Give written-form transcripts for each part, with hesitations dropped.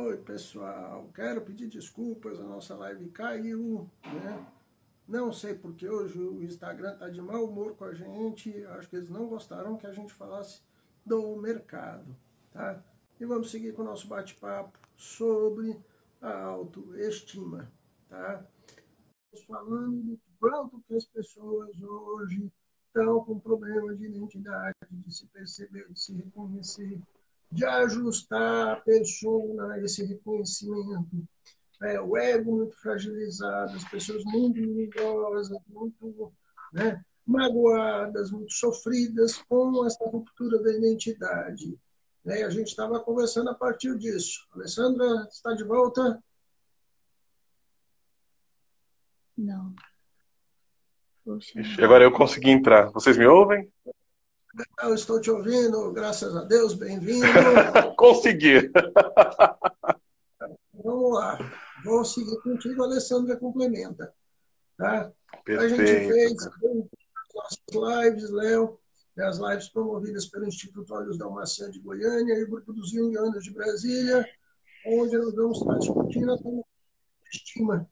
Oi, pessoal. Quero pedir desculpas, a nossa live caiu, né? Não sei porque hoje o Instagram tá de mau humor com a gente. Acho que eles não gostaram que a gente falasse do mercado, tá? E vamos seguir com o nosso bate-papo sobre a autoestima, tá? Estamos falando do quanto que as pessoas hoje estão com problemas de identidade, de se perceber, de se reconhecer, de ajustar a persona a esse reconhecimento. O ego muito fragilizado, as pessoas muito mentirosas, muito, né, magoadas, muito sofridas com essa ruptura da identidade. E a gente estava conversando a partir disso. Alessandra, está de volta? Não. Poxa. Ixi, agora eu consegui entrar. Vocês me ouvem? Eu estou te ouvindo, graças a Deus, bem-vindo. Consegui. Vamos lá. Vou seguir contigo, a Alessandra complementa. Tá? A gente Perfeito, fez cara. nossas lives, Léo, as lives promovidas pelo Instituto Olhos da Almaciã de Goiânia e o Grupo dos Jungianos de Brasília, onde nós vamos estar discutindo a autoestima.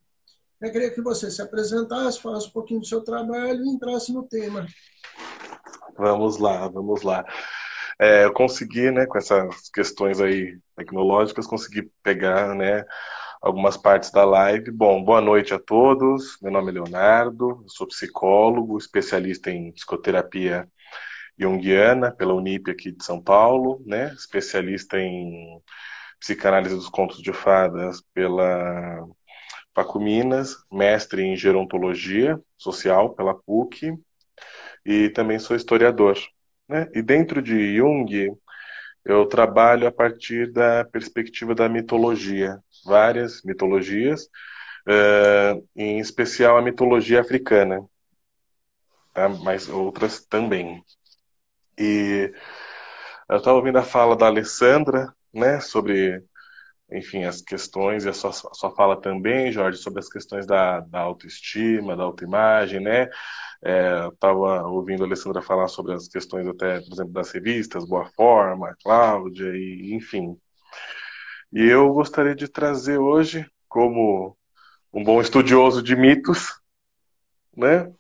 Eu queria que você se apresentasse, falasse um pouquinho do seu trabalho e entrasse no tema. Vamos lá, vamos lá. Eu consegui, né, com essas questões aí tecnológicas, consegui pegar, né, algumas partes da live. Bom, boa noite a todos. Meu nome é Leonardo, eu sou psicólogo, especialista em psicoterapia junguiana pela Unip aqui de São Paulo, né, especialista em psicanálise dos contos de fadas pela Pacuminas, mestre em gerontologia social pela PUC e também sou historiador, né? E dentro de Jung, eu trabalho a partir da perspectiva da mitologia, várias mitologias, em especial a mitologia africana, tá? Mas outras também. E eu estava ouvindo a fala da Alessandra, né, sobre, enfim, as questões, e a sua fala também, Jorge, sobre as questões da autoestima, da autoimagem, né? Eu estava ouvindo a Alessandra falar sobre as questões até, por exemplo, das revistas, Boa Forma, Cláudia, e enfim. E eu gostaria de trazer hoje, como um bom estudioso de mitos, né?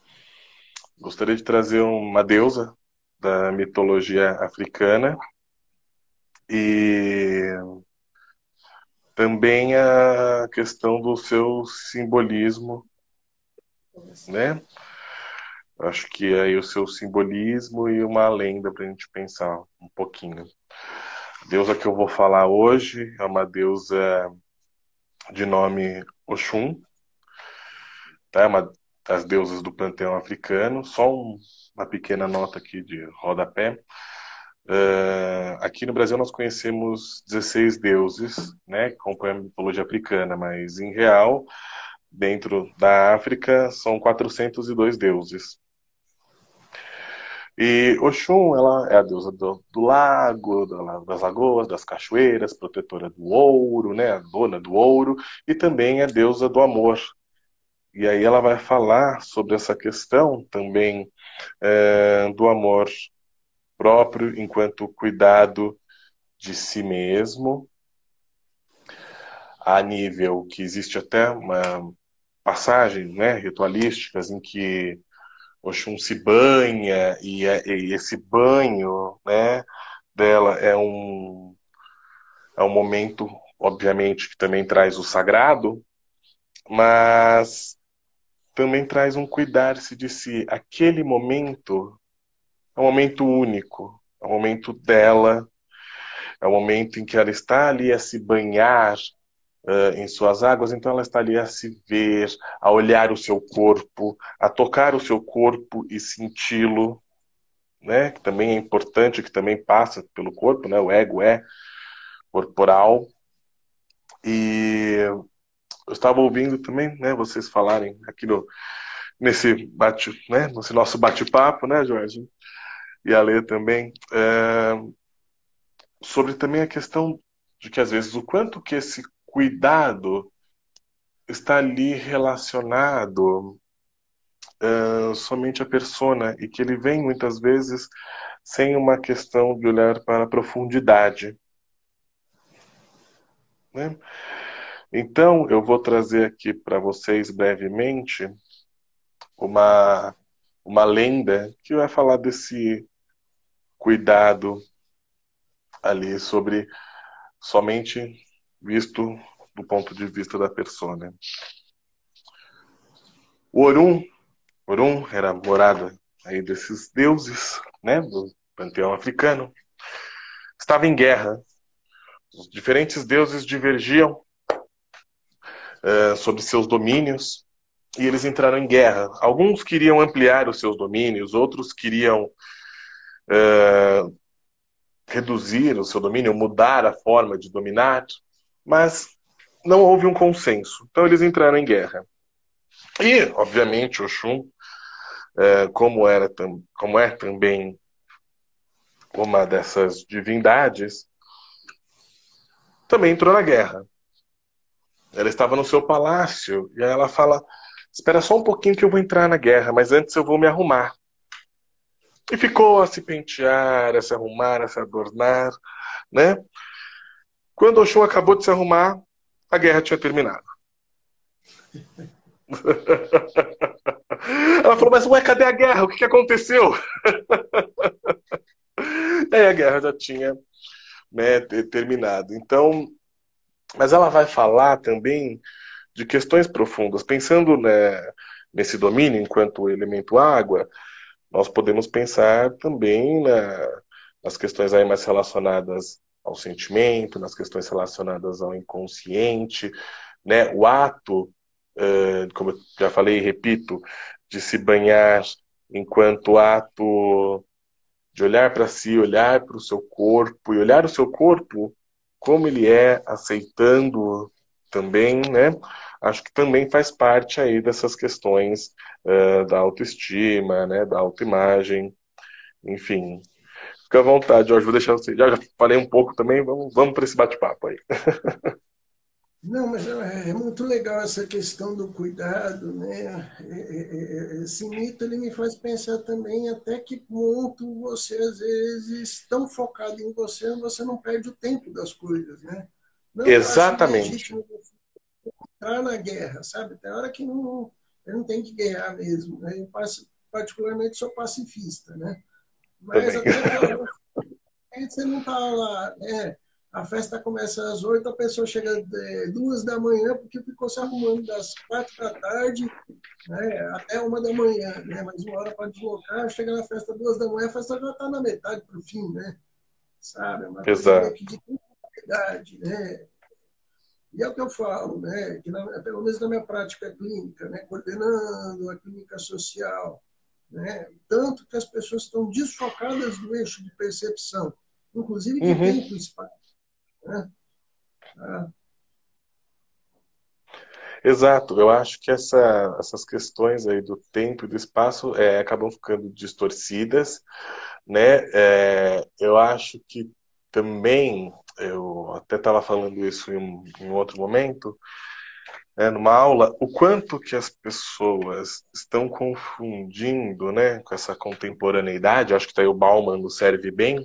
Gostaria de trazer uma deusa da mitologia africana e também a questão do seu simbolismo, né? Acho que aí o seu simbolismo e uma lenda para a gente pensar um pouquinho. A deusa que eu vou falar hoje é uma deusa de nome Oxum, tá? É uma das deusas do panteão africano. Só uma pequena nota aqui de rodapé. Aqui no Brasil nós conhecemos 16 deuses, né, que compõem a mitologia africana, mas em real, dentro da África, são 402 deuses. E Oxum, ela é a deusa do lago, das lagoas, das cachoeiras, protetora do ouro, né, a dona do ouro, e também é deusa do amor. E aí ela vai falar sobre essa questão também do amor próprio enquanto cuidado de si mesmo, a nível que existe até uma passagem, né, ritualísticas em que Oxum se banha e esse banho, né, dela é um momento, obviamente, que também traz o sagrado, mas também traz um cuidar-se de si. Aquele momento é um momento único, é um momento dela, é um momento em que ela está ali a se banhar em suas águas, então ela está ali a se ver, a olhar o seu corpo, a tocar o seu corpo e senti-lo, né? Que também é importante, que também passa pelo corpo, né? O ego é corporal. E eu estava ouvindo também, né? Vocês falarem aqui nesse nosso bate-papo, né, Jorge? E a Lê também, sobre também a questão de que às vezes o quanto que esse cuidado está ali relacionado somente à persona e que ele vem muitas vezes sem uma questão de olhar para a profundidade, né? Então, eu vou trazer aqui para vocês brevemente uma, uma lenda que vai falar desse cuidado ali sobre somente visto do ponto de vista da persona. O Orum era a morada aí desses deuses, né, do panteão africano. Estava em guerra. Os diferentes deuses divergiam sobre seus domínios e eles entraram em guerra. Alguns queriam ampliar os seus domínios, outros queriam reduzir o seu domínio, mudar a forma de dominar, mas não houve um consenso. Então eles entraram em guerra. E, obviamente, Oxum, como é também uma dessas divindades, também entrou na guerra. Ela estava no seu palácio e aí ela fala: espera só um pouquinho que eu vou entrar na guerra, mas antes eu vou me arrumar. E ficou a se pentear, a se arrumar, a se adornar, né? Quando Oxum acabou de se arrumar, a guerra tinha terminado. Ela falou: mas ué, cadê a guerra? O que aconteceu? E aí a guerra já tinha, né, terminado. Então, mas ela vai falar também de questões profundas. Pensando, né, nesse domínio enquanto elemento água, nós podemos pensar também nas questões aí mais relacionadas ao sentimento, nas questões relacionadas ao inconsciente, né? O ato, como eu já falei e repito, de se banhar enquanto ato de olhar para si, olhar para o seu corpo e olhar o seu corpo como ele é, aceitando também, né? Acho que também faz parte aí dessas questões da autoestima, né? Da autoimagem, enfim. Fica à vontade, Jorge, vou deixar você. Já falei um pouco também, vamos para esse bate-papo aí. Não, mas é muito legal essa questão do cuidado, né? Esse mito ele me faz pensar também até que ponto você às vezes tão focado em você, você não perde o tempo das coisas, né? Não que eu acho Exatamente. ilegítimo entrar na guerra, sabe? Tem hora que não tem que guerrear mesmo, né? Eu particularmente sou pacifista, né? Mas Também. até que hora você não está lá, né? A festa começa às 8, a pessoa chega 2 da manhã, porque ficou se arrumando das 4 da tarde, né, até 1 da manhã, né? Mais 1 hora para deslocar, chega na festa 2 da manhã, a festa já está na metade para o fim, né? Sabe? É uma coisa meio Exato. que de qualidade, né? E é o que eu falo, né? Que pelo menos na minha prática clínica, né? Coordenando a clínica social, né? Tanto que as pessoas estão desfocadas do eixo de percepção, inclusive de Uhum. tempo e espaço, né? Ah, Exato, eu acho que essas questões aí do tempo e do espaço acabam ficando distorcidas, né? Eu acho que também, eu até estava falando isso em outro momento, né, numa aula, o quanto que as pessoas estão confundindo, né, com essa contemporaneidade, acho que daí o Bauman nos serve bem,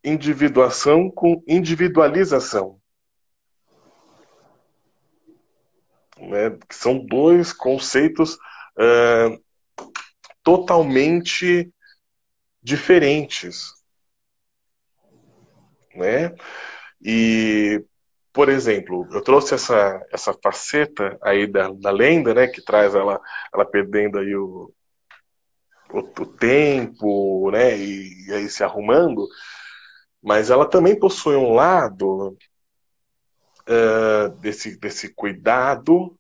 individuação com individualização, né, que são dois conceitos totalmente diferentes, né? E, por exemplo, eu trouxe essa faceta aí da lenda, né, que traz ela perdendo aí o tempo, né, e aí se arrumando, mas ela também possui um lado desse cuidado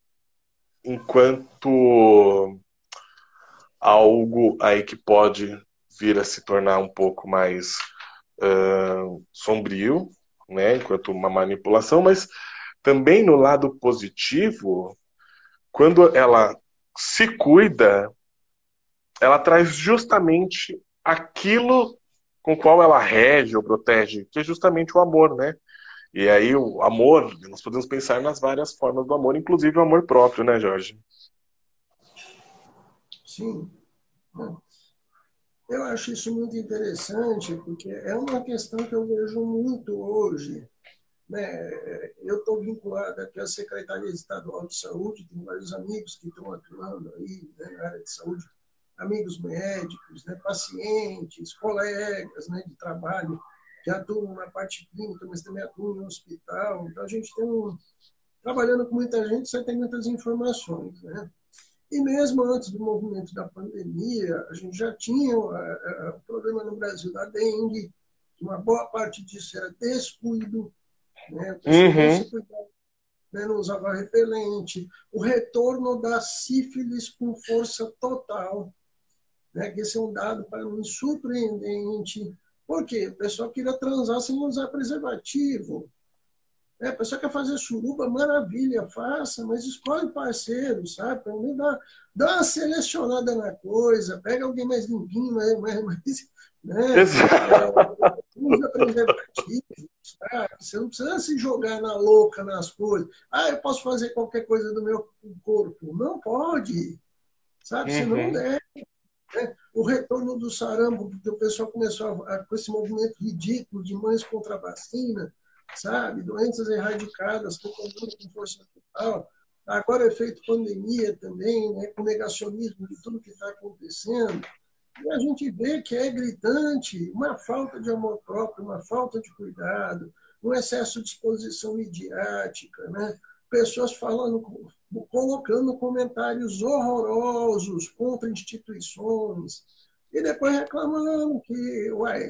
enquanto algo aí que pode vir a se tornar um pouco mais sombrio, né, enquanto uma manipulação, mas também no lado positivo, quando ela se cuida, ela traz justamente aquilo com qual ela rege ou protege, que é justamente o amor, né? E aí o amor, nós podemos pensar nas várias formas do amor, inclusive o amor próprio, né, Jorge? sim. Eu acho isso muito interessante, porque é uma questão que eu vejo muito hoje, né? Eu estou vinculado aqui à Secretaria Estadual de Saúde, tenho vários amigos que estão atuando aí, né, na área de saúde, amigos médicos, né, pacientes, colegas, né, de trabalho que atuam na parte clínica, mas também atuam no hospital. Então, a gente tem trabalhando com muita gente, você tem muitas informações, né? E mesmo antes do movimento da pandemia, a gente já tinha o problema no Brasil da dengue, que uma boa parte disso era descuido, né? A pessoa não Uhum. se cuidava, né? Não usava repelente, o retorno da sífilis com força total, né? Que esse é um dado para mim surpreendente. Por quê? O pessoal queria transar sem usar preservativo. A pessoa quer fazer suruba, maravilha, faça, mas escolhe parceiro, sabe? Pelo menos dá uma selecionada na coisa, pega alguém mais limpinho, né? Exato. Usa preservativo, sabe? Você não precisa se jogar na louca nas coisas. Ah, eu posso fazer qualquer coisa do meu corpo. Não pode, sabe? Se não Uhum. der, né? O retorno do sarampo, porque o pessoal começou com esse movimento ridículo de mães contra a vacina, sabe? Doenças erradicadas, retornando com força total. Agora, efeito pandemia também, né? Com negacionismo de tudo que está acontecendo. E a gente vê que é gritante uma falta de amor próprio, uma falta de cuidado, um excesso de exposição midiática, né? Pessoas falando, colocando comentários horrorosos contra instituições e depois reclamando que, uai,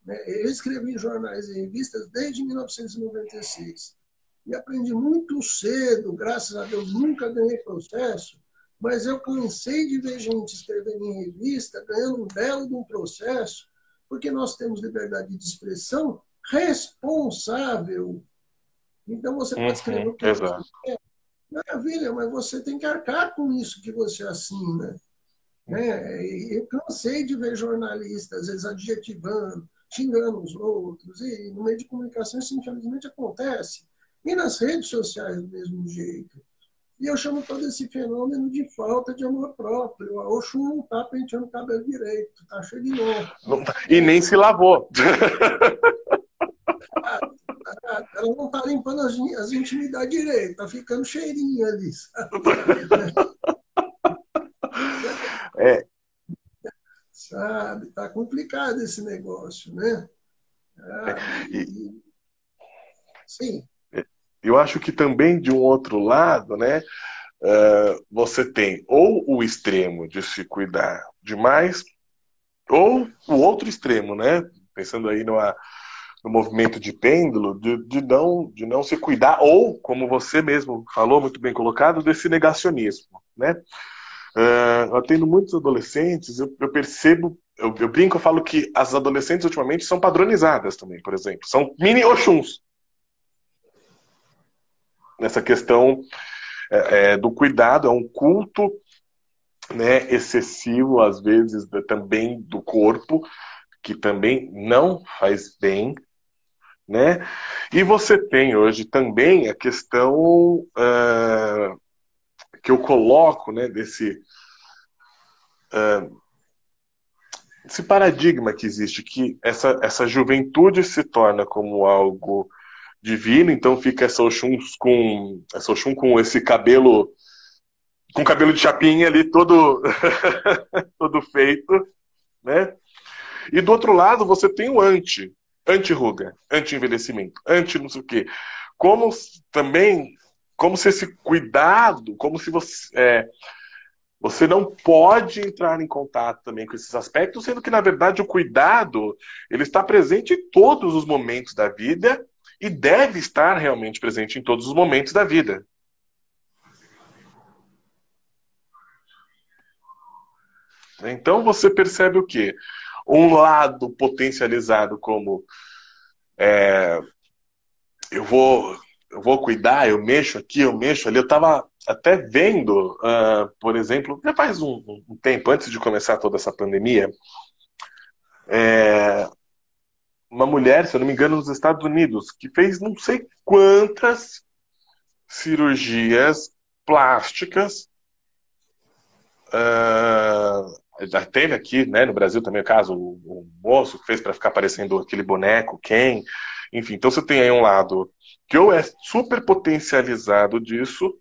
né? Eu escrevi em jornais e revistas desde 1996 e aprendi muito cedo, graças a Deus nunca ganhei processo, mas eu cansei de ver gente escrevendo em revista, ganhando um belo de um processo, porque nós temos liberdade de expressão responsável. Então, você pode escrever Uhum. o que você Exato. quer, maravilha, mas você tem que arcar com isso que você assina. Né? E eu cansei de ver jornalistas, às vezes, adjetivando, xingando os outros, e no meio de comunicação isso, infelizmente, acontece. E nas redes sociais, do mesmo jeito. E eu chamo todo esse fenômeno de falta de amor próprio. A Oxum não está penteando o cabelo direito, está cheio de nó. E nem se lavou. Ela não está limpando as intimidades direito, está ficando cheirinho ali, É, sabe? Está complicado esse negócio, né? Sabe? e Sim, eu acho que também de um outro lado, né, você tem ou o extremo de se cuidar demais, ou o outro extremo, né? Pensando aí no movimento de pêndulo, de não se cuidar, ou, como você mesmo falou, muito bem colocado, desse negacionismo, né? Eu atendo muitos adolescentes, eu percebo, eu brinco, eu falo que as adolescentes ultimamente são padronizadas também, por exemplo. São mini Oxuns nessa questão do cuidado, é um culto, né, excessivo, às vezes, também do corpo, que também não faz bem, né? E você tem hoje também a questão que eu coloco, né, esse paradigma que existe, que essa juventude se torna como algo divino, então fica essa Oxum com esse cabelo, com cabelo de chapinha ali todo, todo feito, né? E do outro lado você tem o anti-ruga, anti-envelhecimento, anti não sei o quê. Como também, como se esse cuidado, como se você não pode entrar em contato também com esses aspectos, sendo que, na verdade, o cuidado ele está presente em todos os momentos da vida e deve estar realmente presente em todos os momentos da vida. Então você percebe o quê? Um lado potencializado como eu vou, eu vou cuidar, eu mexo aqui, eu mexo ali. Eu estava até vendo, por exemplo, já faz um tempo, antes de começar toda essa pandemia, uma mulher, se eu não me engano, nos Estados Unidos, que fez não sei quantas cirurgias plásticas já teve aqui, né, no Brasil também o caso, o moço que fez para ficar parecendo aquele boneco, Ken, enfim. Então você tem aí um lado que ou é super potencializado disso,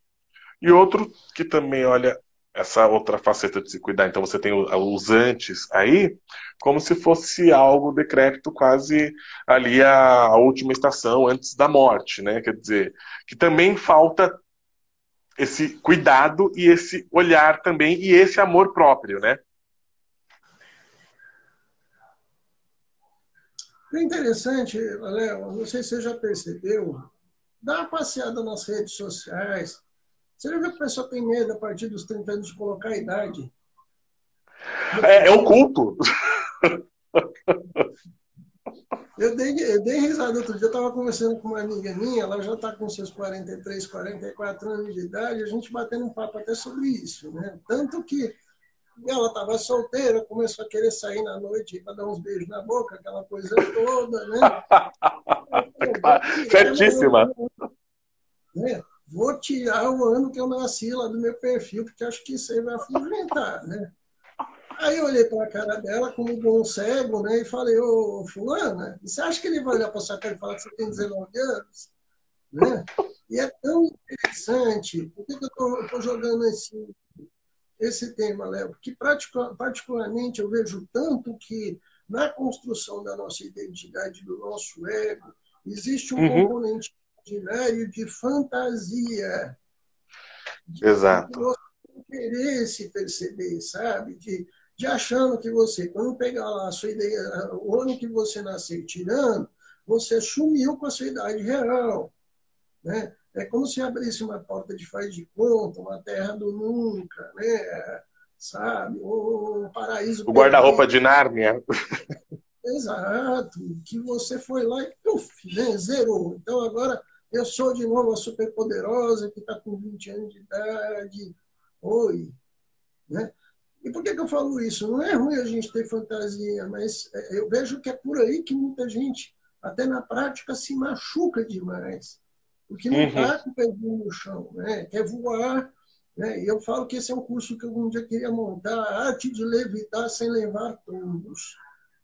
e outro que também olha essa outra faceta de se cuidar. Então você tem os antes aí, como se fosse algo decrépito, quase ali a última estação antes da morte, né? Quer dizer, que também falta esse cuidado e esse olhar também e esse amor próprio, né? É interessante, Léo, não sei se você já percebeu, dá uma passeada nas redes sociais. Você já viu que a pessoa tem medo a partir dos 30 anos de colocar a idade? É oculto. Eu dei risada outro dia, eu estava conversando com uma amiga minha, ela já está com seus 43, 44 anos de idade, a gente batendo um papo até sobre isso, né? Tanto que ela estava solteira, começou a querer sair na noite para dar uns beijos na boca, aquela coisa toda, né? Certíssima. Né? Vou tirar o ano que eu nasci lá do meu perfil, porque acho que isso aí vai afugentar, né? Aí eu olhei para a cara dela como um bom cego, né? E falei, ô fulana, você acha que ele vai olhar para sua cara e falar que você tem 19 anos? Né? E é tão interessante. Por que eu estou jogando esse tema, Léo? Porque particularmente eu vejo tanto que na construção da nossa identidade, do nosso ego, existe um componente imaginário de fantasia. Exato. De você não querer se perceber, sabe? De achando que você, quando pegar lá a sua ideia, o ano que você nasceu tirando, você sumiu com a sua idade real. Né? É como se abrisse uma porta de faz de conta, uma terra do nunca, né? Sabe? Um paraíso O guarda-roupa perdido. de Nárnia. Exato, que você foi lá e puf, né? Zerou. Então agora eu sou de novo a superpoderosa que está com 20 anos de idade. Oi. Né? E por que eu falo isso? Não é ruim a gente ter fantasia, mas eu vejo que é por aí que muita gente, até na prática, se machuca demais. Porque não está com o pezinho no chão, né? Quer voar. Né? E eu falo que esse é um curso que algum dia queria montar, a arte de levitar sem levar tombos.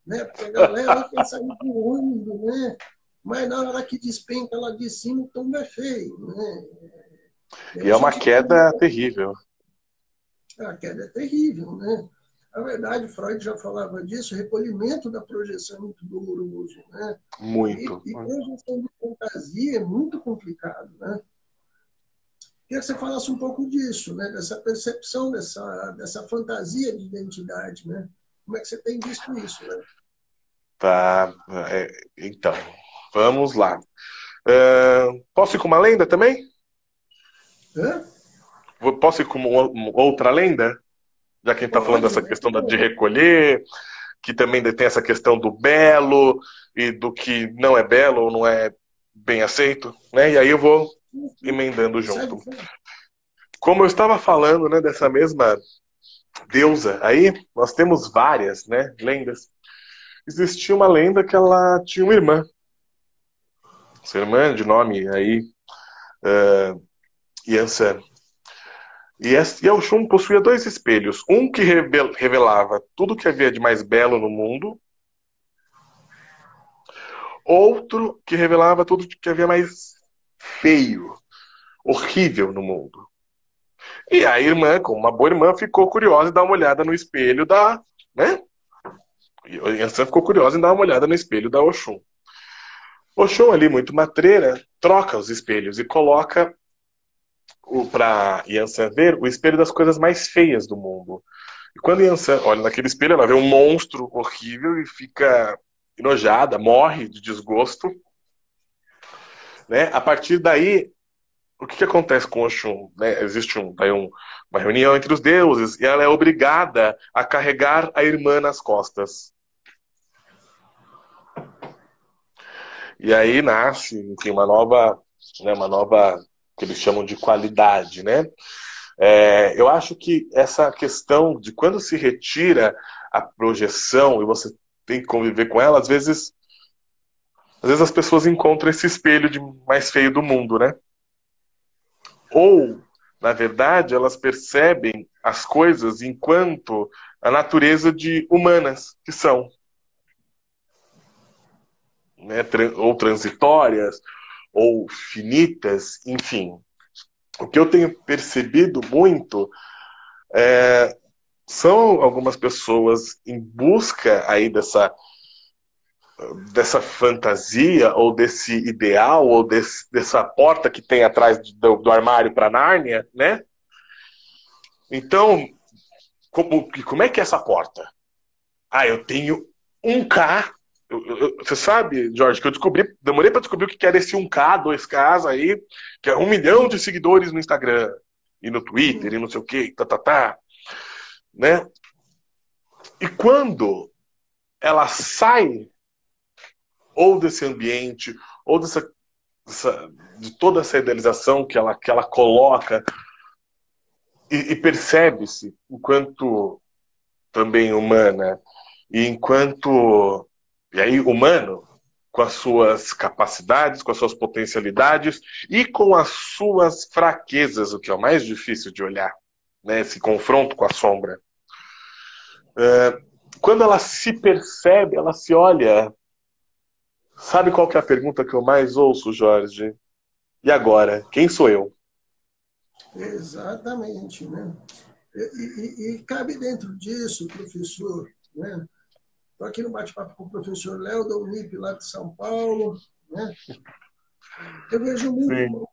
Né? Porque a galera quer sair voando, né? Mas na hora que despenca lá de cima, o tombo é feio. Né? E é uma queda terrível. A queda é terrível, né? Na verdade, Freud já falava disso, o recolhimento da projeção é muito doloroso, né? Muito. E projeção de fantasia é muito complicado, né? Queria que você falasse um pouco disso, né? Dessa percepção, dessa fantasia de identidade, né? Como é que você tem visto isso, né? Tá. Então, vamos lá. Posso ir com uma lenda também? Hã? Posso ir com outra lenda? Já que a gente está falando dessa questão de recolher, que também tem essa questão do belo e do que não é belo ou não é bem aceito, né? E aí eu vou emendando junto. Como eu estava falando, né, dessa mesma deusa aí, nós temos várias, né, lendas. Existia uma lenda que ela tinha uma irmã. Essa irmã de nome aí, Yansan. E a Oxum possuía dois espelhos. Um que revelava tudo que havia de mais belo no mundo. Outro que revelava tudo que havia mais feio, horrível no mundo. E a irmã, como uma boa irmã, ficou curiosa em dar uma olhada no espelho da... né? E a Yansan ficou curiosa em dar uma olhada no espelho da Oxum. Oxum, ali, muito matreira, troca os espelhos e coloca para Yansan ver o espelho das coisas mais feias do mundo. E quando Yansan olha naquele espelho, ela vê um monstro horrível e fica enojada, morre de desgosto. Né? A partir daí, o que acontece com Oxum? Né? Existe uma reunião entre os deuses e ela é obrigada a carregar a irmã nas costas. E aí nasce, enfim, uma nova, que eles chamam de qualidade, né? Eu acho que essa questão de quando se retira a projeção e você tem que conviver com ela, às vezes as pessoas encontram esse espelho de mais feio do mundo, né? Ou, na verdade, elas percebem as coisas enquanto a natureza de humanas que são, né? Ou transitórias, ou finitas, enfim. O que eu tenho percebido muito são algumas pessoas em busca aí dessa fantasia, ou desse ideal, ou dessa porta que tem atrás do armário para Nárnia, né? Então, como é que é essa porta? Eu tenho 1K. Você sabe, Jorge, que eu demorei para descobrir o que era esse 1K, 2K aí, que é 1 milhão de seguidores no Instagram, e no Twitter, e não sei o que, né? E quando ela sai ou desse ambiente, ou de toda essa idealização que ela coloca, e percebe-se enquanto também humana, e aí humano, com as suas capacidades, com as suas potencialidades e com as suas fraquezas, o que é o mais difícil de olhar, né? Esse confronto com a sombra. Quando ela se percebe, ela se olha. Sabe qual que é a pergunta que eu mais ouço, Jorge? E agora? Quem sou eu? Exatamente, né? E cabe dentro disso, professor, né? Estou aqui no bate-papo com o professor Léo da Unip, lá de São Paulo, né? Eu vejo muito,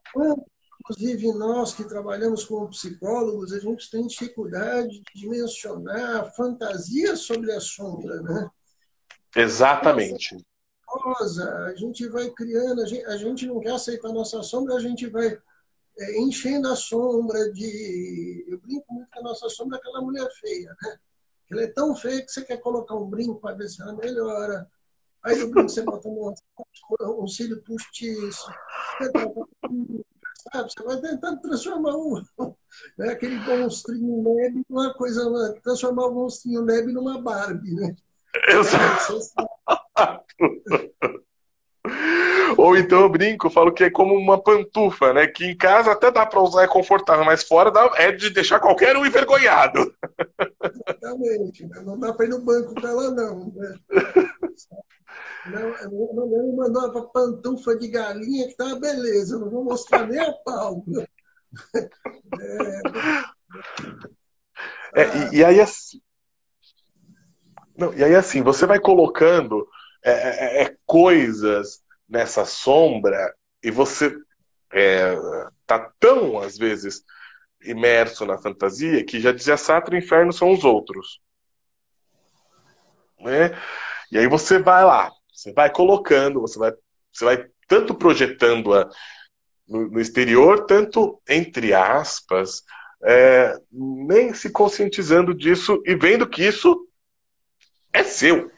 inclusive nós que trabalhamos como psicólogos, a gente tem dificuldade de dimensionar a fantasia sobre a sombra, né? Exatamente. A gente vai criando, a gente não quer aceitar a nossa sombra, a gente vai enchendo a sombra de... Eu brinco muito que a nossa sombra é aquela mulher feia, né? Ela é tão feia que você quer colocar um brinco para ver se ela melhora. Aí no brinco você bota um cílio postiço. Sabe? Você vai tentando transformar aquele monstrinho Neb numa coisa, transformar o monstrinho Neb numa Barbie, né? Exato. Ou então eu brinco, falo que é como uma pantufa, né? Que em casa até dá para usar, é confortável, mas fora é de deixar qualquer um envergonhado. Exatamente. Não dá para ir no banco com ela, não. Né? Não me mandou uma pantufa de galinha que tá uma beleza. Eu não vou mostrar nem a pau. E aí assim, e aí assim, você vai colocando coisas nessa sombra e você tá tão, às vezes, imerso na fantasia que já dizia Sartre, o inferno são os outros. Né? E aí você vai lá, você vai colocando, você vai tanto projetando-a no exterior, tanto, entre aspas, nem se conscientizando disso e vendo que isso é seu.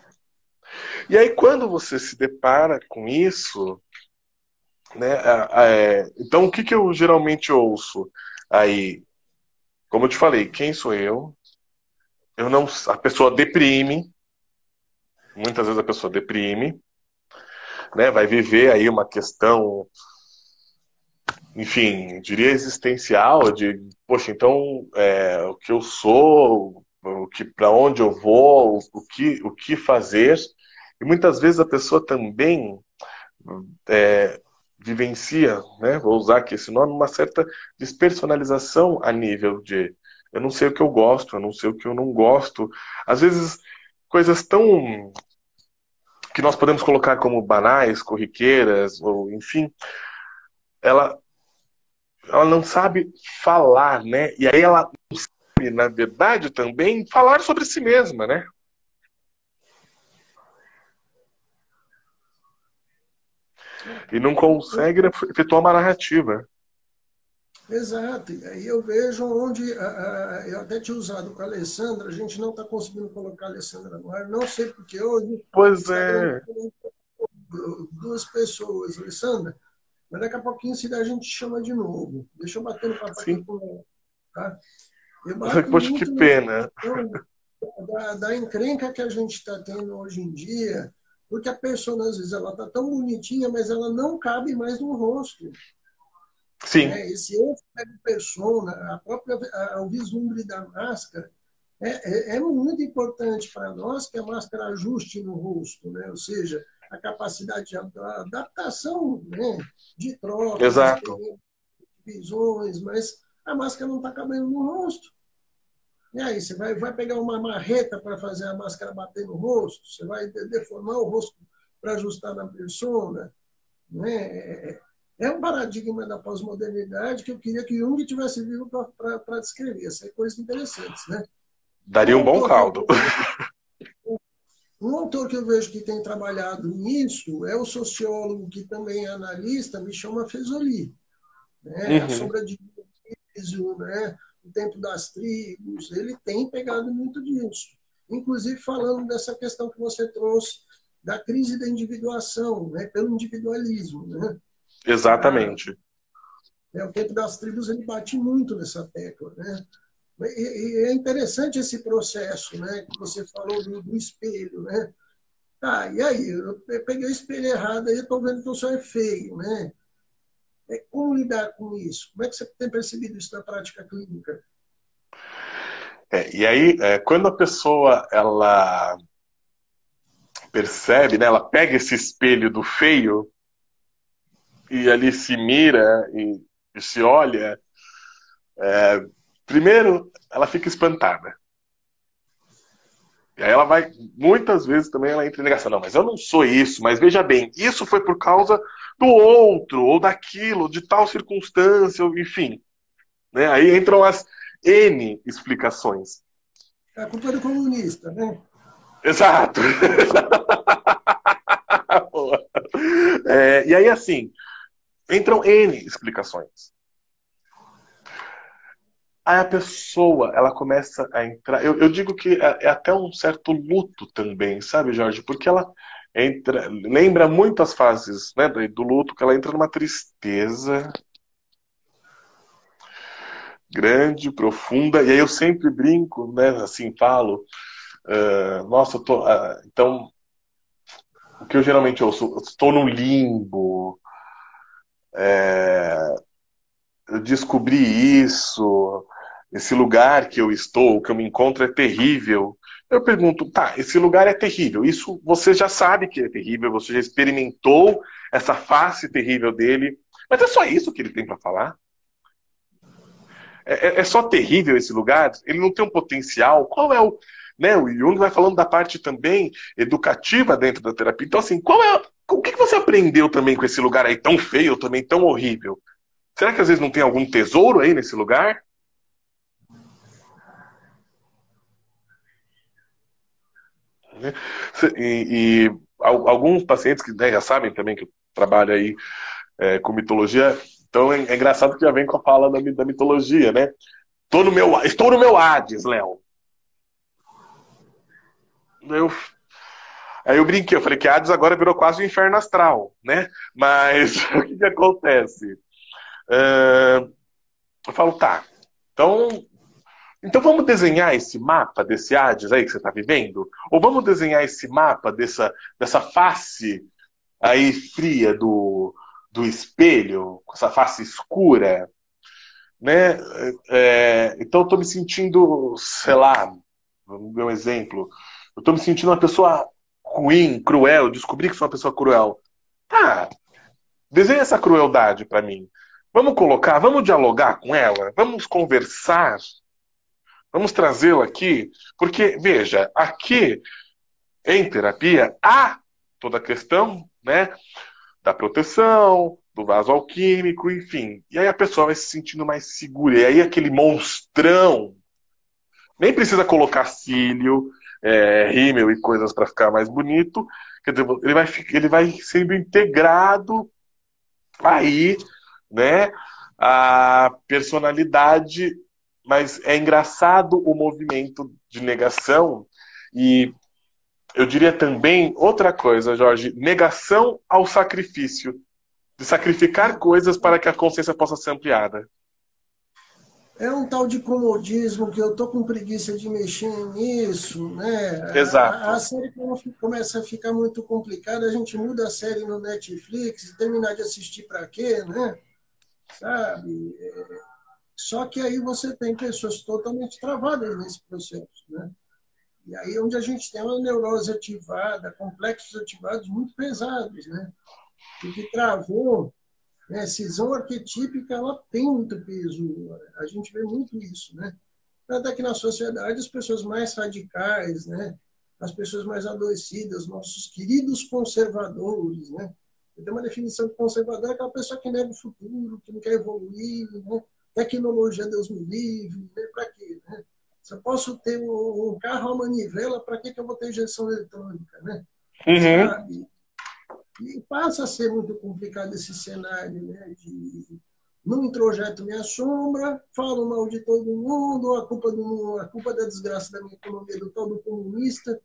E aí quando você se depara com isso, né, então o que eu geralmente ouço aí? Como eu te falei, quem sou eu? A pessoa deprime, muitas vezes a pessoa deprime, né, vai viver aí uma questão, enfim, diria existencial, de, poxa, então o que eu sou, para onde eu vou, o que fazer, e muitas vezes a pessoa também vivencia, né, vou usar aqui esse nome, uma certa despersonalização a nível de eu não sei o que eu gosto, eu não sei o que eu não gosto, às vezes coisas tão que nós podemos colocar como banais, corriqueiras, ou enfim, ela não sabe falar, né? E aí ela não sabe, na verdade, também falar sobre si mesma, né? E não consegue efetuar uma narrativa. Exato. E aí eu vejo onde, eu até tinha usado com a Alessandra, a gente não está conseguindo colocar a Alessandra no ar, não sei porque hoje Pois está é. duas pessoas, Alessandra, mas daqui a pouquinho, se der, a gente chama de novo. Deixa eu bater no papo aqui Sim. com ela. Tá? Eu bato Poxa, que muito pena. da encrenca que a gente está tendo hoje em dia, porque a pessoa, às vezes, ela está tão bonitinha, mas ela não cabe mais no rosto. Sim, né? Esse eu pego persona, o vislumbre da máscara, é muito importante para nós que a máscara ajuste no rosto, né? Ou seja, a capacidade de adaptação, né? De trocas, exato. experiências, visões, mas a máscara não está cabendo no rosto. E aí, você vai pegar uma marreta para fazer a máscara bater no rosto? Você vai deformar o rosto para ajustar na persona? Né? É um paradigma da pós-modernidade que eu queria que Jung tivesse vivo para descrever. Essas coisas interessantes. Né? Um Daria um bom autor que eu caldo. vejo, um autor que eu vejo que tem trabalhado nisso é o sociólogo que também é analista, Michel Maffezoli. Né? A Uhum. Sombra de Dionísio, né? O Tempo das Tribos, ele tem pegado muito disso. Inclusive falando dessa questão que você trouxe da crise da individuação, né? Pelo individualismo. Né? Exatamente. O Tempo das Tribos ele bate muito nessa tecla. Né? E é interessante esse processo, né? Que você falou do espelho. Né? Tá, e aí? Eu peguei o espelho errado, aí estou vendo que o senhor é feio. Né? Como lidar com isso? Como é que você tem percebido isso na prática clínica? E aí, quando a pessoa ela percebe, né, ela pega esse espelho do feio e ali se mira e se olha, primeiro ela fica espantada. E aí ela vai, muitas vezes também ela entra em negação. Não, mas eu não sou isso, mas veja bem, isso foi por causa do outro, ou daquilo, de tal circunstância, enfim. Né? Aí entram as N explicações. A culpa é do comunista, né? Exato. E aí, assim, entram N explicações. Aí a pessoa, ela começa a entrar. Eu digo que é até um certo luto também, sabe, Jorge? Porque ela entra. Lembra muito as fases, né, do luto, que ela entra numa tristeza grande, profunda. E aí eu sempre brinco, né, assim, falo. Nossa, então, o que eu geralmente ouço? Eu estou no limbo. Eu descobri isso, esse lugar que eu estou, que eu me encontro é terrível. Eu pergunto, tá, esse lugar é terrível, isso você já sabe que é terrível, você já experimentou essa face terrível dele, mas é só isso que ele tem para falar? É só terrível esse lugar? Ele não tem um potencial? Qual é o. Né, o Jung vai falando da parte também educativa dentro da terapia. Então, assim, o que você aprendeu também com esse lugar aí tão feio, também tão horrível? Será que às vezes não tem algum tesouro aí nesse lugar? Né? Alguns pacientes que, né, já sabem também que eu trabalho aí com mitologia, então é engraçado que já vem com a fala da mitologia, né? Estou no meu Hades, Léo. Eu, aí eu brinquei, eu falei que Hades agora virou quase o um inferno astral, né? Mas o que acontece? Eu falo, tá, então vamos desenhar esse mapa desse Hades aí que você está vivendo? Ou vamos desenhar esse mapa dessa face aí fria do espelho, com essa face escura, né? Então eu estou me sentindo, sei lá, vamos ver um exemplo. Eu estou me sentindo uma pessoa ruim, cruel, descobri que sou uma pessoa cruel. Tá, desenha essa crueldade para mim. Vamos colocar, vamos dialogar com ela, vamos conversar, vamos trazê-la aqui, porque, veja, aqui em terapia há toda a questão, né, da proteção, do vaso alquímico, enfim. E aí a pessoa vai se sentindo mais segura. E aí aquele monstrão, nem precisa colocar cílio, rímel e coisas para ficar mais bonito. Quer dizer, ele vai sendo integrado aí, né, a personalidade. Mas é engraçado o movimento de negação e eu diria também outra coisa, Jorge, negação ao sacrifício. De sacrificar coisas para que a consciência possa ser ampliada. É um tal de comodismo que eu tô com preguiça de mexer nisso, né? A Exato. série começa a ficar muito complicada, a gente muda a série no Netflix, terminar de assistir para quê, né? sabe? Só que aí você tem pessoas totalmente travadas nesse processo, né? E aí onde a gente tem uma neurose ativada, complexos ativados muito pesados, né? O que travou, né? A cisão arquetípica, ela tem muito peso. A gente vê muito isso, né? Até que na sociedade as pessoas mais radicais, né? As pessoas mais adoecidas, nossos queridos conservadores, né? Tem uma definição de conservador, é aquela pessoa que nega o futuro, que não quer evoluir, né? Tecnologia, Deus me livre, né? Para quê? Né? Se eu posso ter um carro a manivela, para que eu vou ter injeção eletrônica? Né? Uhum. Sabe? E passa a ser muito complicado esse cenário, né? De não introjeto minha sombra, falo mal de todo mundo, a culpa da desgraça da minha economia do tal do comunista.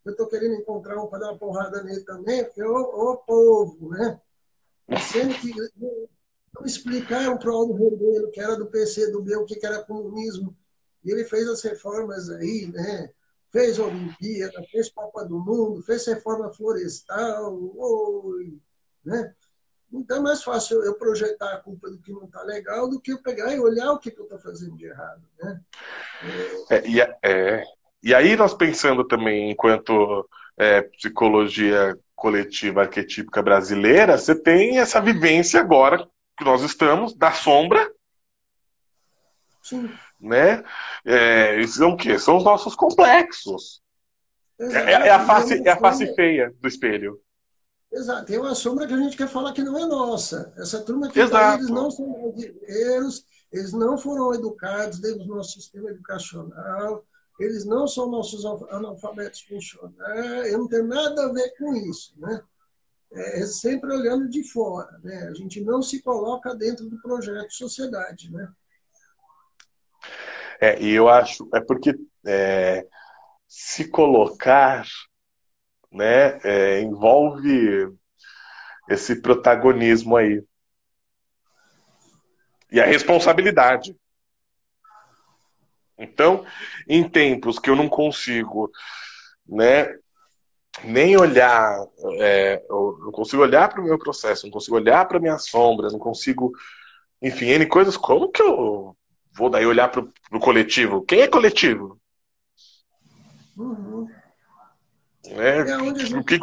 Eu estou querendo encontrar um para dar uma porrada nele também, porque o povo, né? Sendo que não explicar para o Aldo Rebelo, que era do PC, do B, o que era comunismo. E ele fez as reformas aí, né? Fez a Olimpíada, fez Copa do Mundo, fez reforma florestal, né? Então é mais fácil eu projetar a culpa do que não está legal do que eu pegar e olhar o que eu estou fazendo de errado, né? E aí nós pensando também enquanto psicologia coletiva arquetípica brasileira, você tem essa vivência agora que nós estamos da sombra, Sim. né? Isso são o quê? São os nossos complexos. É a face feia do espelho. Exato. Tem uma sombra que a gente quer falar que não é nossa. Essa turma que está aí, eles não são brasileiros, eles não foram educados dentro do nosso sistema educacional, eles não são nossos analfabetos funcionais, eu não tenho nada a ver com isso, né? É sempre olhando de fora, né? A gente não se coloca dentro do projeto sociedade, né? E eu acho, porque se colocar, né, envolve esse protagonismo aí. E a responsabilidade. Então, em tempos que eu não consigo, né, nem olhar, eu não consigo olhar para o meu processo, não consigo olhar para a minha sombra, não consigo, enfim, N coisas, como que eu vou daí olhar para o coletivo? Quem é coletivo? Uhum. É onde a gente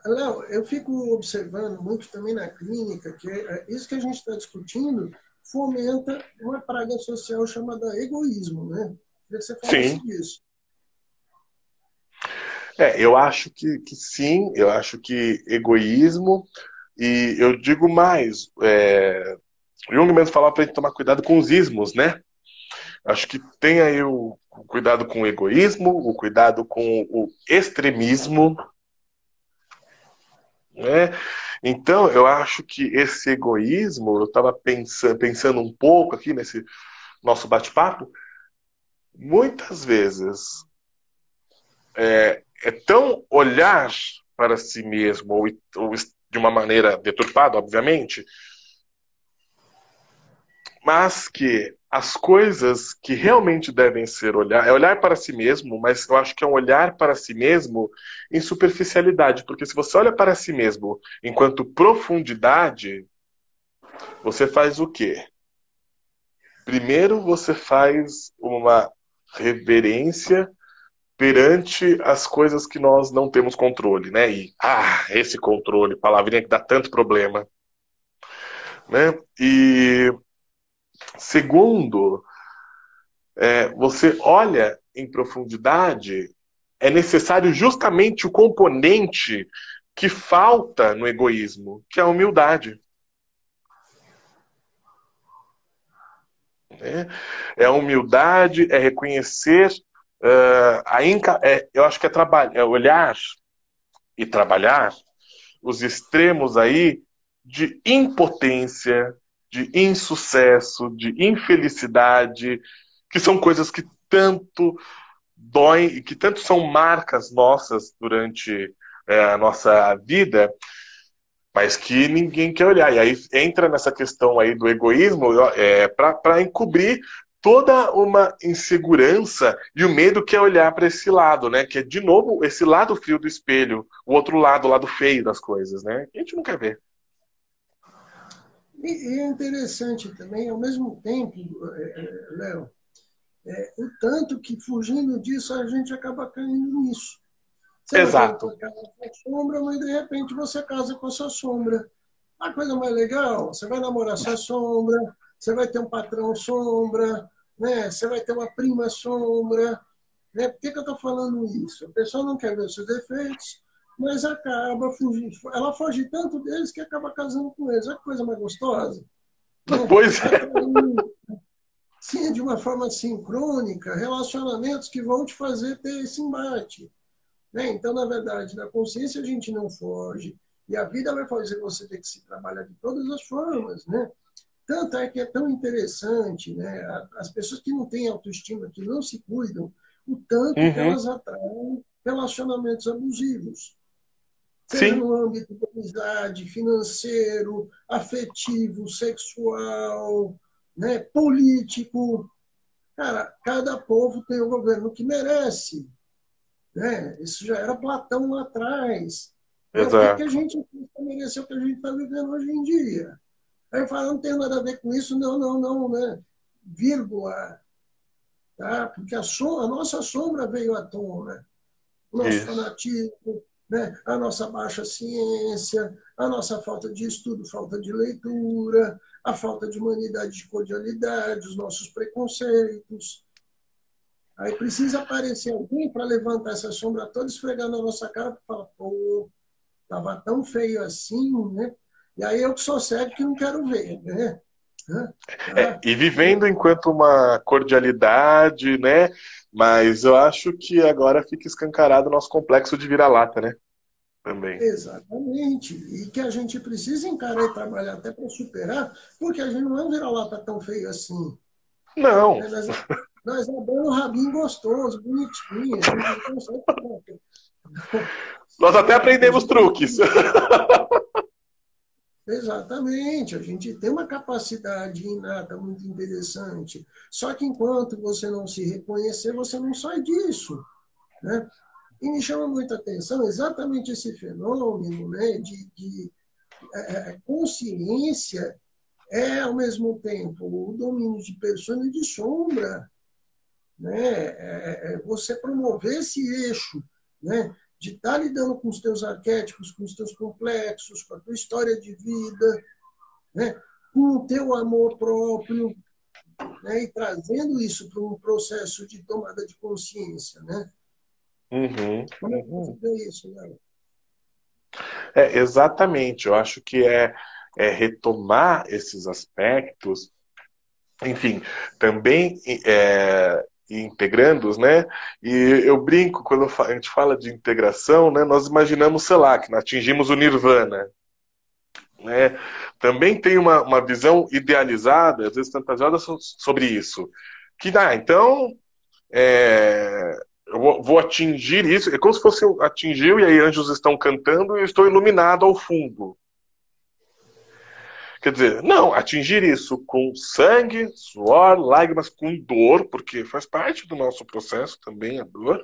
Léo, eu fico observando muito também na clínica que isso que a gente está discutindo fomenta uma praga social chamada egoísmo, né? Queria que você falasse disso. Eu acho que sim, eu acho que egoísmo, e eu digo mais, Jung mesmo falava para a gente tomar cuidado com os ismos, né? Acho que tem aí o cuidado com o egoísmo, o cuidado com o extremismo, né? Então, eu acho que esse egoísmo, eu estava pensando um pouco aqui nesse nosso bate-papo, muitas vezes é tão olhar para si mesmo, ou de uma maneira deturpada, obviamente, mas que as coisas que realmente devem ser olhar, é olhar para si mesmo, mas eu acho que é um olhar para si mesmo em superficialidade, porque se você olha para si mesmo enquanto profundidade, você faz o quê? Primeiro você faz uma reverência perante as coisas que nós não temos controle, né? E, esse controle, palavrinha que dá tanto problema, né? E segundo, você olha em profundidade, é necessário justamente o componente que falta no egoísmo, que é a humildade. É a humildade, é reconhecer, eu acho que é olhar e trabalhar os extremos aí de impotência, de insucesso, de infelicidade, que são coisas que tanto doem e que tanto são marcas nossas durante a nossa vida, mas que ninguém quer olhar. E aí entra nessa questão aí do egoísmo para encobrir toda uma insegurança e o medo que é olhar para esse lado, né? Que é, de novo, esse lado frio do espelho, o outro lado, o lado feio das coisas, né? Que a gente não quer ver. E é interessante também, ao mesmo tempo, Léo, o tanto que fugindo disso a gente acaba caindo nisso. Você não quer Exato. casa com a sombra, mas de repente você casa com a sua sombra. A coisa mais legal, você vai namorar sua sombra, você vai ter um patrão sombra, né? Você vai ter uma prima sombra. Né? Por que eu estou falando isso? A pessoa não quer ver os seus defeitos, mas acaba fugindo. Ela foge tanto deles que acaba casando com eles. Olha que coisa mais gostosa. Né? Pois é. Atraindo, sim, de uma forma sincrônica, relacionamentos que vão te fazer ter esse embate. Né? Então, na verdade, na consciência a gente não foge. E a vida vai fazer você ter que se trabalhar de todas as formas. Né? Tanto é que é tão interessante, né? As pessoas que não têm autoestima, que não se cuidam, o tanto que Uhum. elas atraem relacionamentos abusivos. Seja Sim, no âmbito da amizade, financeiro, afetivo, sexual, né? Político. Cara, cada povo tem o governo que merece. Né? Isso já era Platão lá atrás. Né? O que, que a exato. gente mereceu o que a gente está vivendo hoje em dia? Aí eu falo, não tem nada a ver com isso, não, não, não, né? Vírgula, tá? Porque a nossa sombra veio à tona. O nosso Isso. fanatismo, né? A nossa baixa ciência, a nossa falta de estudo, falta de leitura, a falta de humanidade, de cordialidade, os nossos preconceitos. Aí precisa aparecer alguém para levantar essa sombra toda, esfregar na nossa cara para falar, pô, estava tão feio assim, né? E aí eu que sou cego que não quero ver, né? Tá? E vivendo enquanto uma cordialidade, né? Mas eu acho que agora fica escancarado o nosso complexo de vira-lata, né? Também. Exatamente. E que a gente precisa encarar e trabalhar até para superar, porque a gente não é um vira-lata tão feio assim. Não. Né? Nós abrimos o rabinho gostoso, bonitinho, a gente não consegue. Nós até Né? A aprendemos gente truques. Exatamente, a gente tem uma capacidade inata muito interessante. Só que enquanto você não se reconhecer, você não sai disso. Né? E me chama muita atenção exatamente esse fenômeno, né, de consciência ao mesmo tempo, o domínio de persona e de sombra. Né? Você promover esse eixo, né, de estar lidando com os teus arquétipos, com os teus complexos, com a tua história de vida, né? Com o teu amor próprio, né? E trazendo isso para um processo de tomada de consciência. Né? Uhum, Como é que você uhum. vê isso, Léo? Exatamente. Eu acho que é retomar esses aspectos, enfim, também integrando-os, né? E eu brinco quando a gente fala de integração, né? Nós imaginamos, sei lá, que atingimos o nirvana, né? Também tem uma visão idealizada, às vezes fantasiada sobre isso, que então eu vou atingir isso, é como se fosse atingiu e aí anjos estão cantando e eu estou iluminado ao fundo. Quer dizer, não, atingir isso com sangue, suor, lágrimas, com dor, porque faz parte do nosso processo também a dor.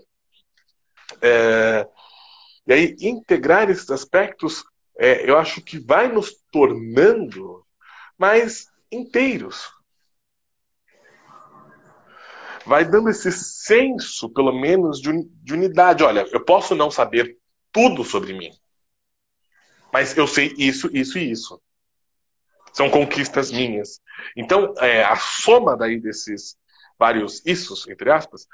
E aí, integrar esses aspectos, eu acho que vai nos tornando mais inteiros. Vai dando esse senso, pelo menos, de unidade. Olha, eu posso não saber tudo sobre mim, mas eu sei isso, isso e isso. São conquistas minhas. Então, a soma daí desses vários issos, entre aspas,